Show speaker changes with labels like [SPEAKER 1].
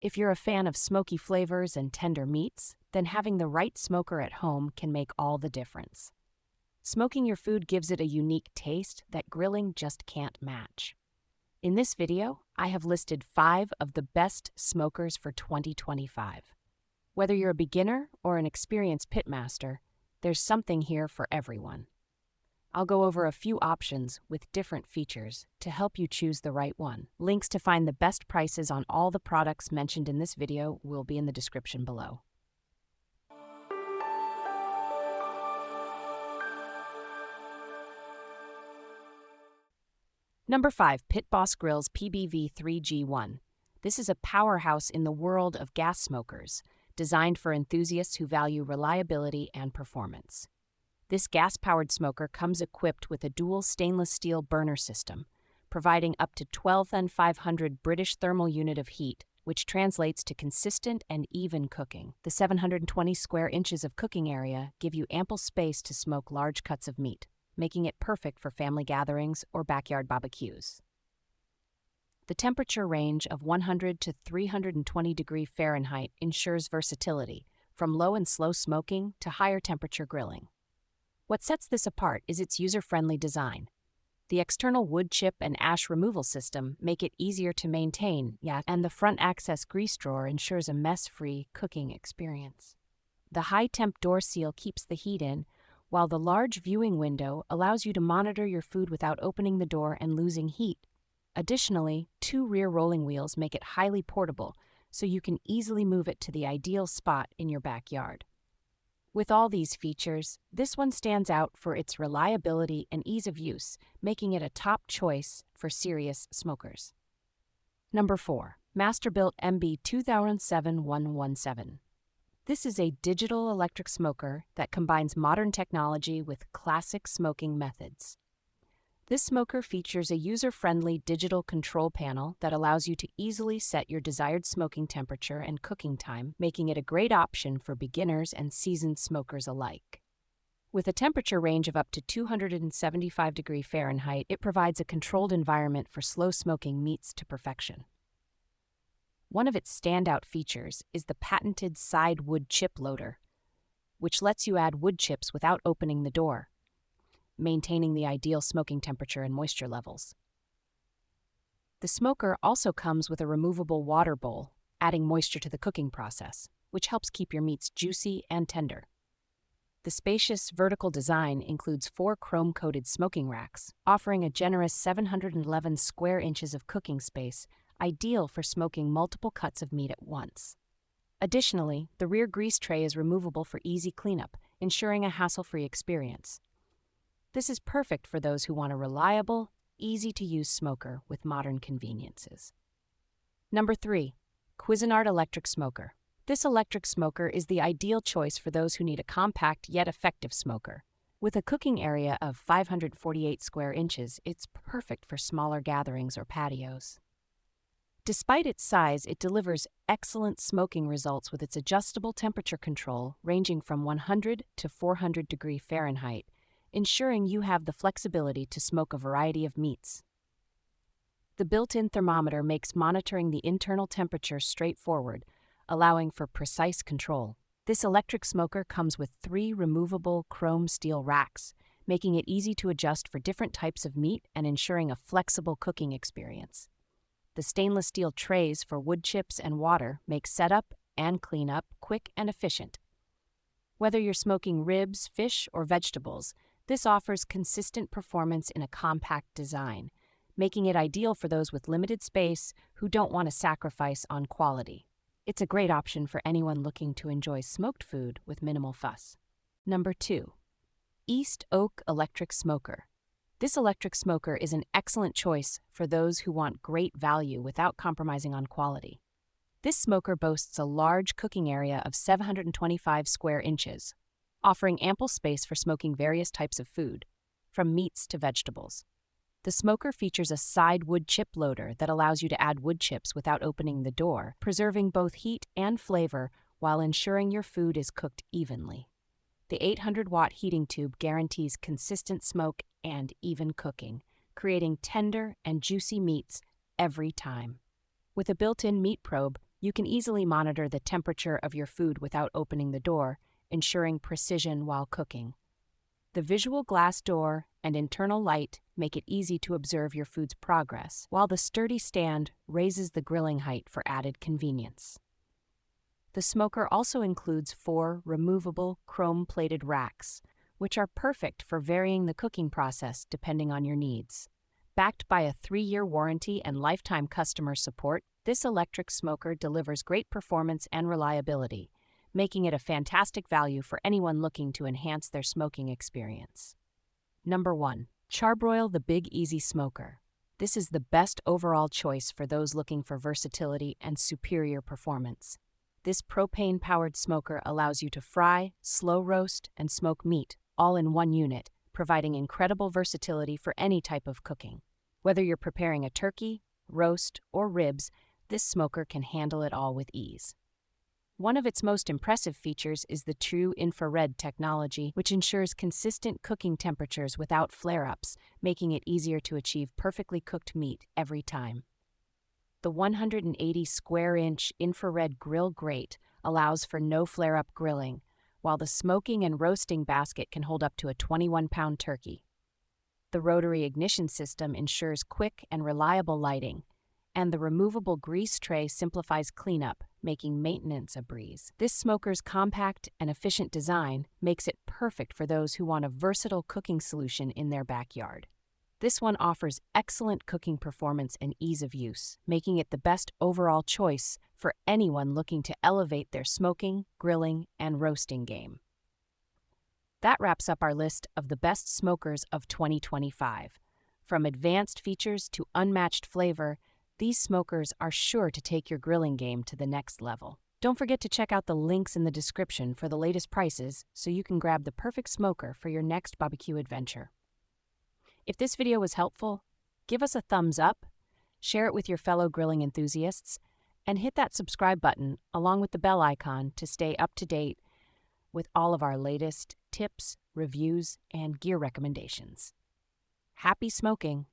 [SPEAKER 1] If you're a fan of smoky flavors and tender meats, then having the right smoker at home can make all the difference. Smoking your food gives it a unique taste that grilling just can't match. In this video, I have listed 5 of the best smokers for 2025. Whether you're a beginner or an experienced pitmaster, there's something here for everyone. I'll go over a few options with different features to help you choose the right one. Links to find the best prices on all the products mentioned in this video will be in the description below. Number 5. Pit Boss Grill's PBV3G1. This is a powerhouse in the world of gas smokers, designed for enthusiasts who value reliability and performance. This gas-powered smoker comes equipped with a dual stainless steel burner system, providing up to 12,500 British thermal unit of heat, which translates to consistent and even cooking. The 720 square inches of cooking area give you ample space to smoke large cuts of meat, making it perfect for family gatherings or backyard barbecues. The temperature range of 100 to 320 degrees Fahrenheit ensures versatility, from low and slow smoking to higher temperature grilling. What sets this apart is its user-friendly design. The external wood chip and ash removal system make it easier to maintain, and the front access grease drawer ensures a mess-free cooking experience. The high-temp door seal keeps the heat in, while the large viewing window allows you to monitor your food without opening the door and losing heat. Additionally, 2 rear rolling wheels make it highly portable, so you can easily move it to the ideal spot in your backyard. With all these features, this one stands out for its reliability and ease of use, making it a top choice for serious smokers. Number 4. Masterbuilt MB2007-117. This is a digital electric smoker that combines modern technology with classic smoking methods. This smoker features a user-friendly digital control panel that allows you to easily set your desired smoking temperature and cooking time, making it a great option for beginners and seasoned smokers alike. With a temperature range of up to 275 degrees Fahrenheit, it provides a controlled environment for slow smoking meats to perfection. One of its standout features is the patented side wood chip loader, which lets you add wood chips without opening the door, maintaining the ideal smoking temperature and moisture levels. The smoker also comes with a removable water bowl, adding moisture to the cooking process, which helps keep your meats juicy and tender. The spacious vertical design includes 4 chrome-coated smoking racks, offering a generous 711 square inches of cooking space, ideal for smoking multiple cuts of meat at once. Additionally, the rear grease tray is removable for easy cleanup, ensuring a hassle-free experience. This is perfect for those who want a reliable, easy-to-use smoker with modern conveniences. Number 3. Cuisinart Electric Smoker. This electric smoker is the ideal choice for those who need a compact yet effective smoker. With a cooking area of 548 square inches, it's perfect for smaller gatherings or patios. Despite its size, it delivers excellent smoking results with its adjustable temperature control ranging from 100 to 400 degrees Fahrenheit, ensuring you have the flexibility to smoke a variety of meats. The built-in thermometer makes monitoring the internal temperature straightforward, allowing for precise control. This electric smoker comes with 3 removable chrome steel racks, making it easy to adjust for different types of meat and ensuring a flexible cooking experience. The stainless steel trays for wood chips and water make setup and cleanup quick and efficient. Whether you're smoking ribs, fish, or vegetables, this offers consistent performance in a compact design, making it ideal for those with limited space who don't want to sacrifice on quality. It's a great option for anyone looking to enjoy smoked food with minimal fuss. Number 2. East Oak Electric Smoker. This electric smoker is an excellent choice for those who want great value without compromising on quality. This smoker boasts a large cooking area of 725 square inches, offering ample space for smoking various types of food, from meats to vegetables. The smoker features a side wood chip loader that allows you to add wood chips without opening the door, preserving both heat and flavor while ensuring your food is cooked evenly. The 800-watt heating tube guarantees consistent smoke and even cooking, creating tender and juicy meats every time. With a built-in meat probe, You can easily monitor the temperature of your food without opening the door, ensuring precision while cooking. The visual glass door and internal light make it easy to observe your food's progress, while the sturdy stand raises the grilling height for added convenience. The smoker also includes 4 removable chrome-plated racks, which are perfect for varying the cooking process depending on your needs. Backed by a 3-year warranty and lifetime customer support, this electric smoker delivers great performance and reliability, making it a fantastic value for anyone looking to enhance their smoking experience. Number 1. Charbroil the Big Easy Smoker. This is the best overall choice for those looking for versatility and superior performance. This propane-powered smoker allows you to fry, slow roast, and smoke meat, all in one unit, providing incredible versatility for any type of cooking. Whether you're preparing a turkey, roast, or ribs, this smoker can handle it all with ease. One of its most impressive features is the true infrared technology, which ensures consistent cooking temperatures without flare-ups, making it easier to achieve perfectly cooked meat every time. The 180 square-inch infrared grill grate allows for no flare-up grilling, while the smoking and roasting basket can hold up to a 21-pound turkey. The rotary ignition system ensures quick and reliable lighting, and the removable grease tray simplifies cleanup, making maintenance a breeze. This smoker's compact and efficient design makes it perfect for those who want a versatile cooking solution in their backyard. This one offers excellent cooking performance and ease of use, making it the best overall choice for anyone looking to elevate their smoking, grilling, and roasting game. That wraps up our list of the best smokers of 2025. From advanced features to unmatched flavor, these smokers are sure to take your grilling game to the next level. Don't forget to check out the links in the description for the latest prices so you can grab the perfect smoker for your next barbecue adventure. If this video was helpful, give us a thumbs up, share it with your fellow grilling enthusiasts, and hit that subscribe button along with the bell icon to stay up to date with all of our latest tips, reviews, and gear recommendations. Happy smoking!